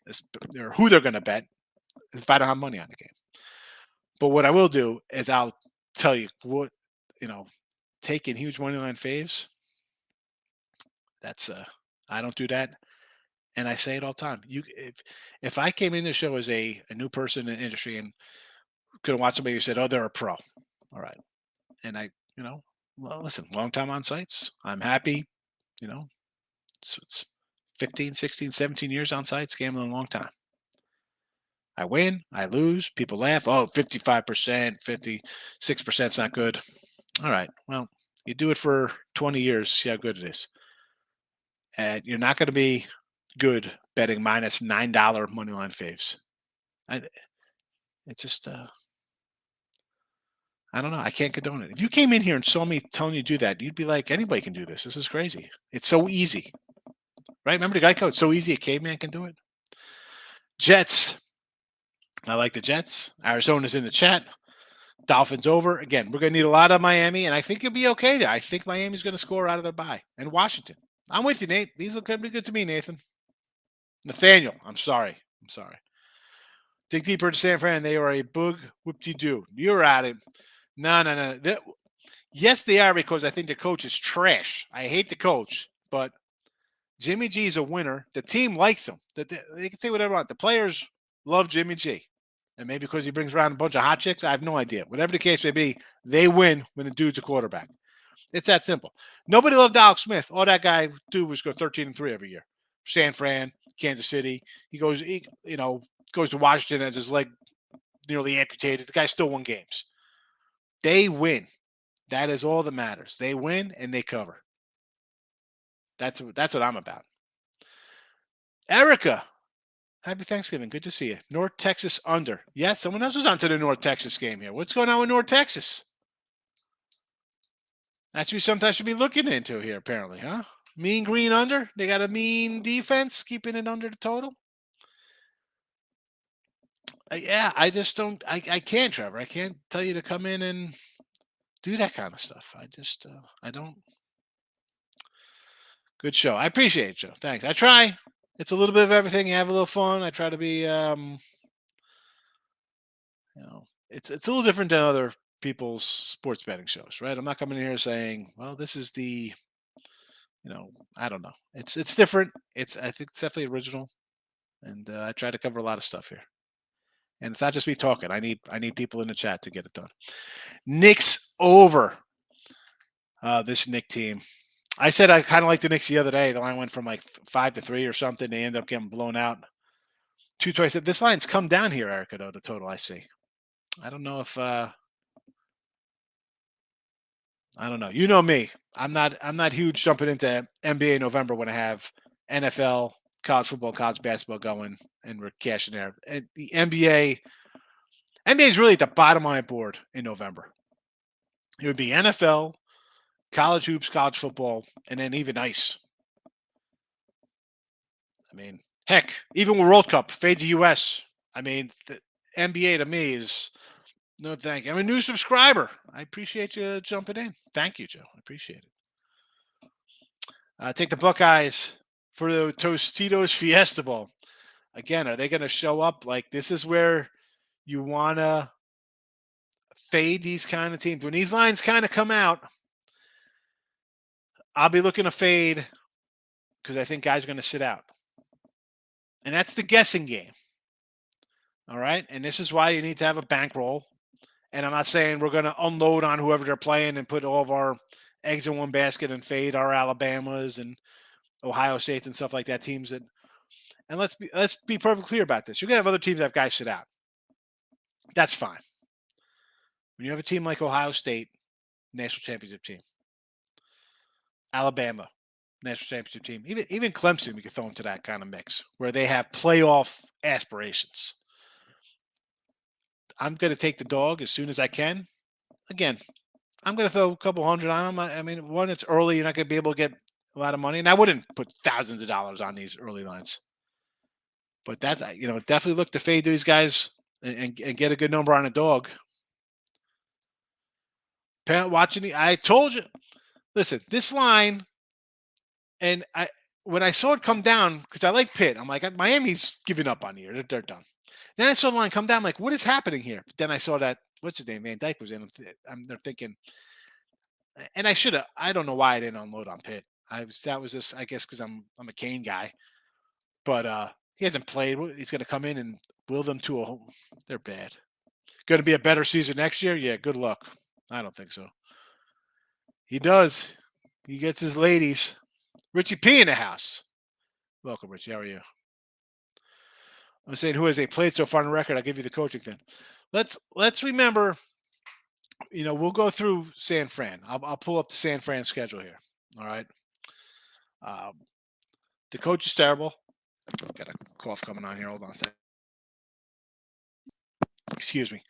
or who they're going to bet if I don't have money on the game. But what I will do is I'll tell you what, taking huge money line faves. That's I don't do that. And I say it all the time. If I came in the show as a new person in the industry and could have watched somebody who said, "Oh, they're a pro," all right, and well, listen, long time on sites. I'm happy. It's 15, 16, 17 years on sites, gambling a long time. I win, I lose, people laugh. Oh, 55%, 56% is not good. All right, well, you do it for 20 years, see how good it is. And you're not going to be good betting minus $9 money line faves. It's just, I don't know. I can't condone it. If you came in here and saw me telling you to do that, you'd be like, anybody can do this. This is crazy. It's so easy. Right? Remember the Geico? It's so easy a caveman can do it. Jets. I like the Jets. Arizona's in the chat. Dolphins over. Again, we're going to need a lot of Miami, and I think it'll be okay there. I think Miami's going to score out of their bye. And Washington. I'm with you, Nate. These will be good to me, Nathan. Nathaniel. I'm sorry. Dig deeper into San Fran. They are a boog whoop-de-doo. You're at it. No. Yes, they are because I think the coach is trash. I hate the coach, but Jimmy G is a winner. The team likes him. They can say whatever they want. The players love Jimmy G. And maybe because he brings around a bunch of hot chicks, I have no idea. Whatever the case may be, they win when the dude's a quarterback. It's that simple. Nobody loved Alex Smith. All that guy do was go 13-3 every year. San Fran, Kansas City. He goes to Washington as his leg nearly amputated. The guy still won games. They win. That is all that matters. They win and they cover. That's what I'm about. Erica, happy Thanksgiving. Good to see you. North Texas under. Yes, someone else was onto the North Texas game here. What's going on with North Texas? That's what you sometimes should be looking into here, apparently, huh? Mean green under. They got a mean defense, keeping it under the total. Yeah, I just don't. I can't, Trevor. I can't tell you to come in and do that kind of stuff. I just, I don't. Good show. I appreciate it, Joe. Thanks. I try. It's a little bit of everything. You have a little fun. I try to be, it's a little different than other people's sports betting shows, right? I'm not coming in here saying, well, this is the, I don't know. It's different. I think it's definitely original, and I try to cover a lot of stuff here. And it's not just me talking. I need people in the chat to get it done. Knicks over. This Knick team. I said I kind of like the Knicks the other day. The line went from like 5-3 or something. They end up getting blown out. 2-2. This line's come down here, Erica, though, the total I see. I don't know if I don't know. You know me. I'm not huge jumping into NBA in November when I have NFL, college football, college basketball going and we're cashing there. And the NBA is really at the bottom of my board in November. It would be NFL, college hoops, college football, and then even ice. I mean, heck, even with World Cup, fade the U.S. I mean, the NBA to me is no thank you. I'm a new subscriber. I appreciate you jumping in. Thank you, Joe. I appreciate it. Take the Buckeyes for the Tostitos Fiesta Bowl. Again, are they going to show up? Like, this is where you want to fade these kind of teams. When these lines kind of come out, I'll be looking to fade because I think guys are going to sit out. And that's the guessing game. All right. And this is why you need to have a bankroll. And I'm not saying we're going to unload on whoever they're playing and put all of our eggs in one basket and fade our Alabamas and Ohio State and stuff like that. Teams that, and let's be perfectly clear about this. You're going to have other teams that have guys sit out. That's fine. When you have a team like Ohio State, national championship team, Alabama, national championship team, even Clemson, we could throw into that kind of mix where they have playoff aspirations. I'm going to take the dog as soon as I can. Again, I'm going to throw a couple hundred on them. I mean, one, it's early. You're not going to be able to get a lot of money. And I wouldn't put thousands of dollars on these early lines. But that's, definitely look to fade these guys and get a good number on a dog. Watching, I told you, listen, this line, and when I saw it come down, because I like Pitt, I'm like, Miami's giving up on here. They're done. Then I saw the line come down. I'm like, what is happening here? But then I saw that, what's his name? Van Dyke was in. They're thinking, and I don't know why I didn't unload on Pitt. That was just, I guess, because I'm a Kane guy. But he hasn't played. He's going to come in and will them to a home. They're bad. Going to be a better season next year? Yeah, good luck. I don't think so. He does. He gets his ladies. Richie P in the house. Welcome, Richie. How are you? I'm saying who has they played so far on the record. I'll give you the coaching thing. Let's remember. We'll go through San Fran. I'll pull up the San Fran schedule here. All right. The coach is terrible. Got a cough coming on here. Hold on a second. Excuse me.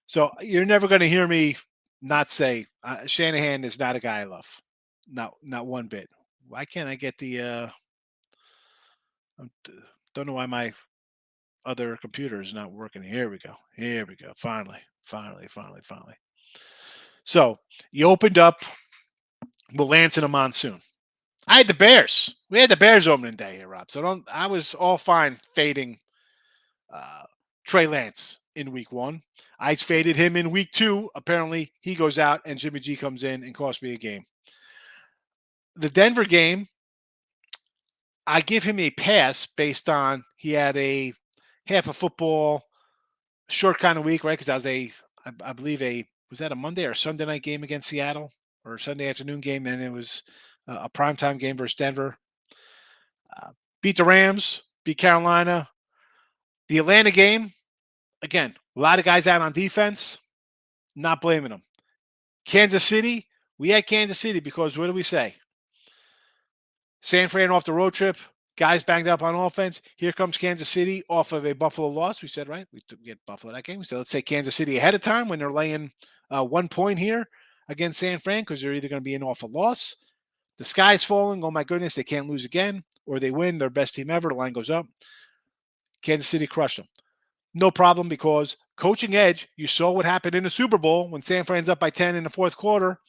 So you're never going to hear me not say Shanahan is not a guy I love. Not one bit. Why can't I get the? Don't know why my other computer is not working. Here we go. Finally. So you opened up with Lance in a monsoon. I had the Bears. We had the Bears opening day here, Rob. So I was all fine fading Trey Lance in week 1. I faded him in week 2. Apparently, he goes out and Jimmy G comes in and costs me a game. The Denver game, I give him a pass based on he had a half a football short kind of week, right? Because that was I believe was that a Monday or Sunday night game against Seattle or Sunday afternoon game? And it was a primetime game versus Denver. Beat the Rams, beat Carolina. The Atlanta game, again, a lot of guys out on defense. Not blaming them. Kansas City, we had Kansas City because what do we say? San Fran off the road trip, guys banged up on offense. Here comes Kansas City off of a Buffalo loss. We said, right? We get Buffalo that game. We said, let's take Kansas City ahead of time when they're laying 1 point here against San Fran because they're either going to be an awful loss. The sky's falling. Oh, my goodness, they can't lose again. Or they win, their best team ever. The line goes up. Kansas City crushed them. No problem because coaching edge, you saw what happened in the Super Bowl when San Fran's up by 10 in the fourth quarter.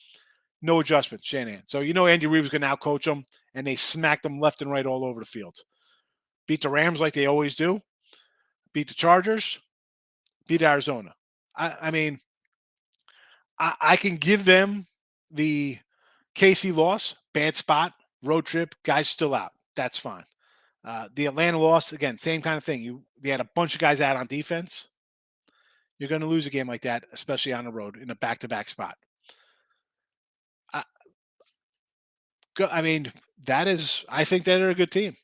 No adjustment, Shanahan. So Andy Reid was going to outcoach them, and they smacked them left and right all over the field. Beat the Rams like they always do. Beat the Chargers. Beat Arizona. I mean, I can give them the KC loss, bad spot, road trip, guys still out. That's fine. The Atlanta loss, again, same kind of thing. They had a bunch of guys out on defense. You're going to lose a game like that, especially on the road in a back-to-back spot. I mean, I think they're a good team.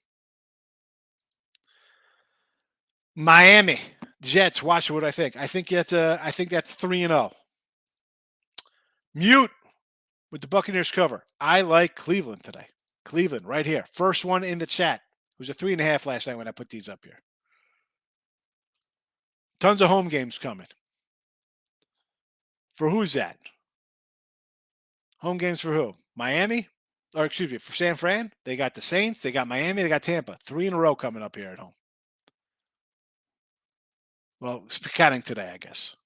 Miami Jets. Watch what I think. I think that's 3-0. Mute with the Buccaneers cover. I like Cleveland today. Cleveland right here. First one in the chat. It was a 3.5 last night when I put these up here. Tons of home games coming. For who's that? Home games for who? Miami? Or excuse me, for San Fran? They got the Saints, they got Miami, they got Tampa. 3 in a row coming up here at home. Well, counting today, I guess.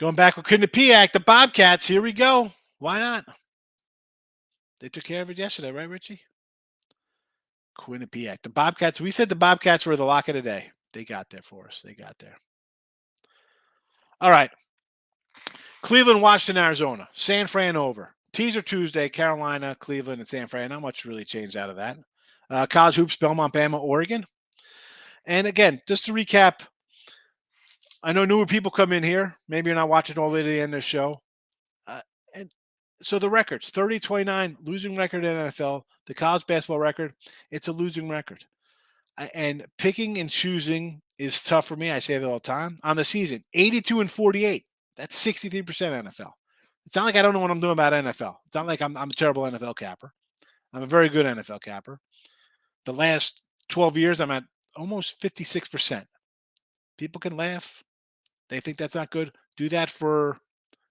Going back with Quinnipiac, the Bobcats. Here we go. Why not? They took care of it yesterday, right, Richie? Quinnipiac. The Bobcats. We said the Bobcats were the lock of the day. They got there for us. They got there. All right. Cleveland, Washington, Arizona. San Fran over. Teaser Tuesday, Carolina, Cleveland, and San Fran. Not much really changed out of that. College Hoops, Belmont, Bama, Oregon. And again, just to recap, I know newer people come in here. Maybe you're not watching all the way to the end of the show. And so the records 30-29, losing record in NFL. The college basketball record, it's a losing record. And picking and choosing is tough for me. I say that all the time. On the season, 82-48. That's 63% NFL. It's not like I don't know what I'm doing about NFL. It's not like I'm a terrible NFL capper. I'm a very good NFL capper. The last 12 years, I'm at almost 56%. People can laugh. They think that's not good. Do that for,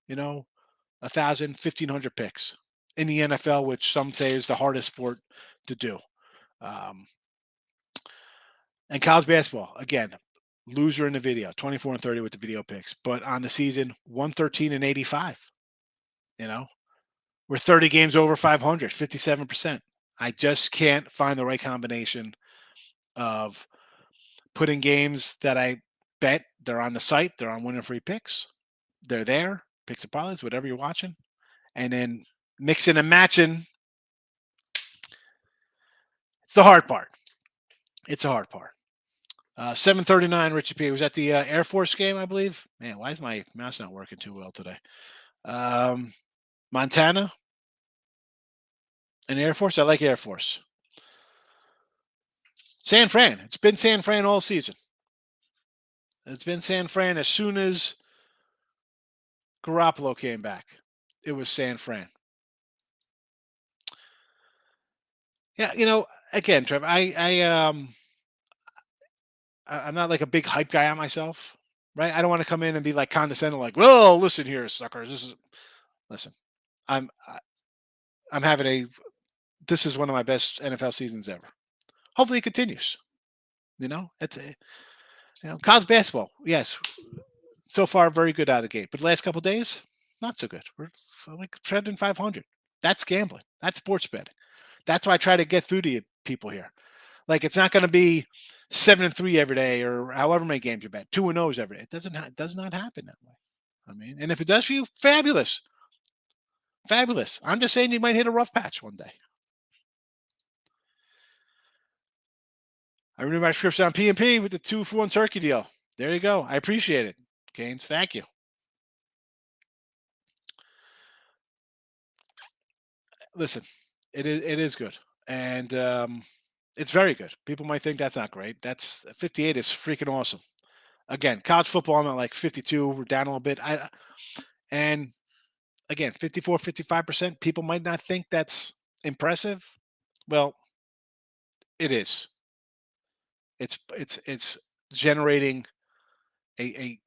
1,000, 1,500 picks in the NFL, which some say is the hardest sport to do. And college basketball, again, loser in the video, 24-30 with the video picks. But on the season, 113-85. We're 30 games over 500, 57%. I just can't find the right combination of putting games that I bet they're on the site, they're on winner free picks, they're there, picks and parlays, whatever you're watching, and then mixing and matching. It's the hard part. It's a hard part. 7:39, Richie P. Was at the Air Force game, I believe. Man, why is my mouse not working too well today? Montana and Air Force. I like Air Force. San Fran. It's been San Fran all season. It's been San Fran as soon as Garoppolo came back. It was San Fran. Yeah, again, Trev, I'm not like a big hype guy on myself, right? I don't want to come in and be like condescending, like, "Well, listen here, suckers. Listen. I'm having this is one of my best NFL seasons ever. Hopefully, it continues. It's college basketball. Yes, so far very good out of the gate, but the last couple of days, not so good. We're like trending 500. That's gambling. That's sports betting. That's why I try to get through to you people here. Like it's not going to be 7-3 every day or however many games you bet, 2-0s every day. It does not happen that way. I mean, and if it does for you, fabulous. Fabulous. I'm just saying you might hit a rough patch one day. I renewed my subscription on P&P with the 2-for-1 turkey deal. There you go. I appreciate it. Gaines, thank you. Listen, it is good. And it's very good. People might think that's not great. That's 58 is freaking awesome. Again, college football, I'm at like 52. We're down a little bit. And again, 54, 55%. People might not think that's impressive. Well, it is. It's generating a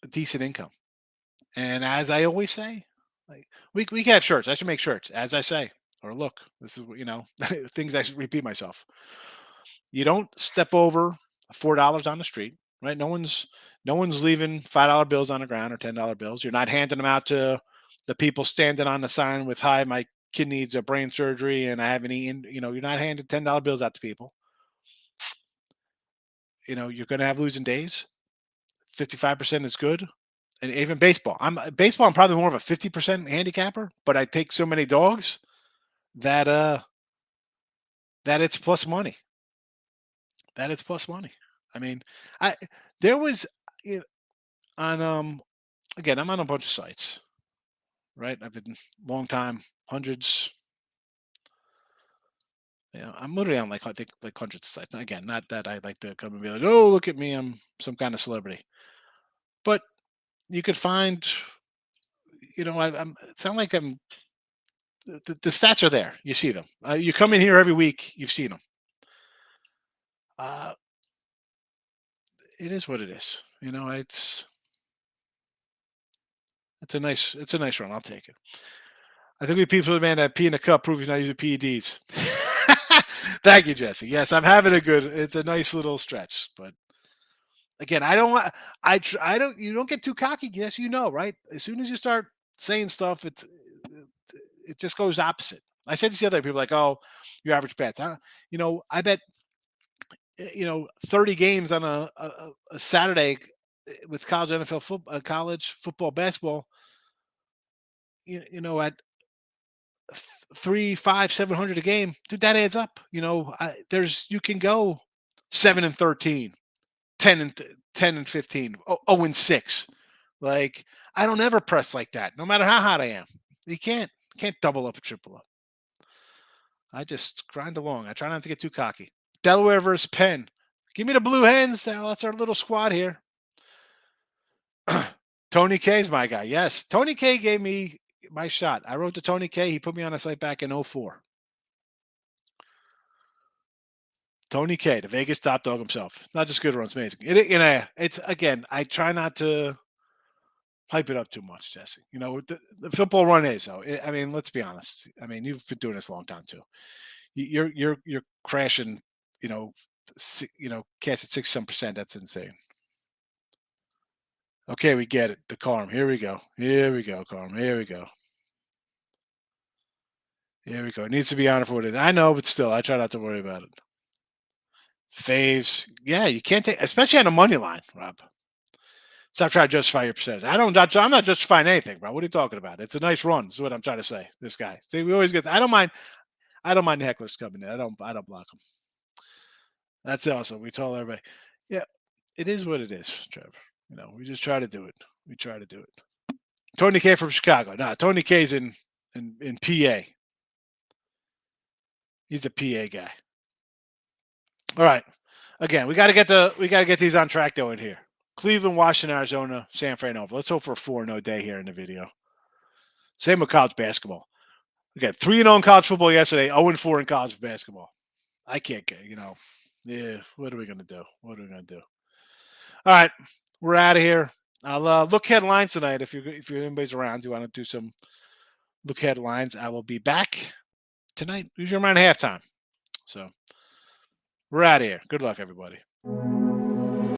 decent income. And as I always say, like we can have shirts. I should make shirts, as I say. Or look, this is things I should repeat myself. You don't step over $4 on the street, right? No one's leaving $5 bills on the ground or $10 bills. You're not handing them out to the people standing on the sign with "Hi, my kid needs a brain surgery and I haven't eaten." You're not handing $10 bills out to people. You're going to have losing days. 55% is good. And even baseball. I'm probably more of a 50% handicapper, but I take so many dogs that that it's plus money. That it's plus money. I mean, I there was on again, I'm on a bunch of sites, right? I've been long time, hundreds. I'm literally on I think like hundreds of sites. Again, not that I like to come and be like, "Oh, look at me, I'm some kind of celebrity." But you could find, it sound like I'm the stats are there. You see them. You come in here every week. You've seen them. Uh, it is what it is. It's It's a nice run. I'll take it. I think we people man that pee in a cup prove he's not using PEDs. Thank you, Jesse. Yes, I'm having a good. It's a nice little stretch, but again, I don't want. I don't. You don't get too cocky. Yes, you know, right? As soon as you start saying stuff, it just goes opposite. I said this the other day. People are like, oh, your average bets. I bet 30 games on a Saturday with college NFL football, college football, basketball. At three, five, 700 a game, dude, that adds up. You can go 7-13, 10-15, 0-6. Like I don't ever press like that, no matter how hot I am. You can't double up or triple up. I just grind along. I try not to get too cocky. Delaware versus Penn. Give me the Blue Hens. That's our little squad here. Tony K's my guy. Yes, Tony K gave me my shot. I wrote to Tony K. He put me on a site back in 04. Tony K, the Vegas top dog himself. Not just good runs, amazing. It's again. I try not to hype it up too much, Jesse. The football run is. So I mean, let's be honest. I mean, you've been doing this a long time too. You're crashing. Cash at 6% That's insane. Okay, we get it. The Carm. Here we go. Here we go, Carm. Here we go. Here we go. It needs to be honored for what it is. I know, but still, I try not to worry about it. Faves. Yeah, you can't take, especially on a money line, Rob. Stop trying to justify your percentage. I'm not justifying anything, bro. What are you talking about? It's a nice run. Is what I'm trying to say. This guy. See, we always get. I don't mind the hecklers coming in. I don't block them. That's awesome. We told everybody. Yeah, it is what it is, Trevor. We just try to do it. We try to do it. Tony K from Chicago. Nah, Tony K's in PA. He's a PA guy. All right. Again, we got to get these on track though in here. Cleveland, Washington, Arizona, San Fran over. Let's hope for a 4-0 day here in the video. Same with college basketball. Again, 3-0 in college football yesterday, 0-4 in college basketball. I can't get, yeah, what are we going to do? What are we going to do? All right, we're out of here. I'll look headlines tonight. If anybody's around, you want to do some look headlines, I will be back tonight, usually around halftime. So we're out of here. Good luck, everybody.